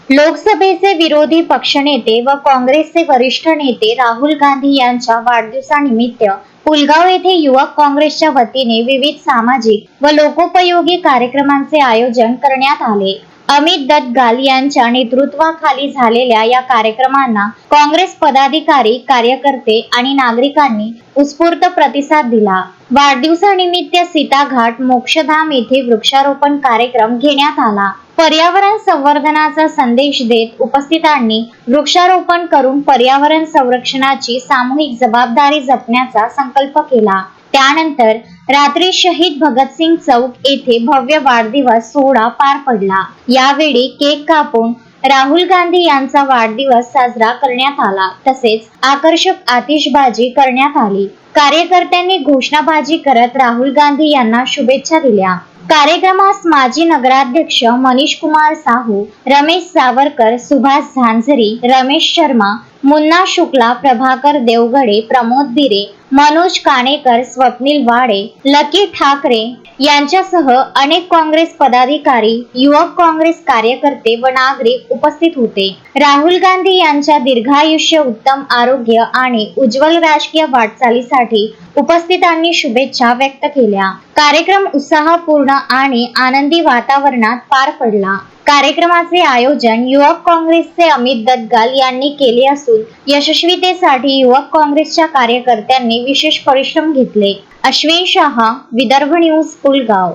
लोकसभेचे विरोधी पक्षनेते व काँग्रेसचे वरिष्ठ नेते राहुल गांधी यांच्या वाढदिवसानिमित्त पुलगाव येथे युवक काँग्रेसच्या वतीने विविध सामाजिक व लोकोपयोगी कार्यक्रमांचे आयोजन करण्यात आले। अमित दत्तगाल यांच्या नेतृत्वाखाली झालेल्या या कार्यक्रमांना काँग्रेस पदाधिकारी, कार्यकर्ते आणि नागरिकांनी उत्स्फूर्त प्रतिसाद दिला। वाढदिवसानिमित्त सीताघाट मोक्षधाम येथे वृक्षारोपण कार्यक्रम घेण्यात आला। पर्यावरण संवर्धनाचा संदेश देत उपस्थितांनी वृक्षारोपण करून पर्यावरण संरक्षणाची सामूहिक जबाबदारी जपण्याचा संकल्प केला। त्यानंतर रात्री शहीद भगतसिंग चौक येथे भव्य वाढदिवस सोहळा पार पडला। यावेळी केक कापून राहुल गांधी यांचा वाढदिवस साजरा करण्यात आला। तसेच आकर्षक आतिषबाजी करण्यात आली। कार्यकर्त्यांनी घोषणाबाजी करत राहुल गांधी यांना शुभेच्छा दिल्या। कार्यक्रमास माजी नगराध्यक्ष मनीष कुमार साहू, रमेश सावरकर, सुभाष झांझरी, रमेश शर्मा, मुन्ना शुक्ला, प्रभाकर देवगडे, प्रमोद बिरे, मनोज कानेकर, स्वप्नील वाडे, लकी ठाकरे यांच्यासह अनेक काँग्रेस पदाधिकारी, युवक काँग्रेस कार्यकर्ते व नागरिक उपस्थित होते। राहुल गांधी यांच्या दीर्घायुष्य, उत्तम आरोग्य आणि उज्ज्वल राजकीय वाटचालीसाठी उपस्थितांनी शुभेच्छा व्यक्त केल्या। कार्यक्रम उत्साहपूर्ण आणि आनंदी वातावरणात पार पडला। कार्यक्रमाचे आयोजन युवक काँग्रेसचे अमित दत्तगाल यांनी केले असून यशस्वीतेसाठी युवक काँग्रेसच्या कार्यकर्त्यांनी विशेष परिश्रम घेतले। अश्विन शाह, विदर्भ न्यूज, पुलगाव।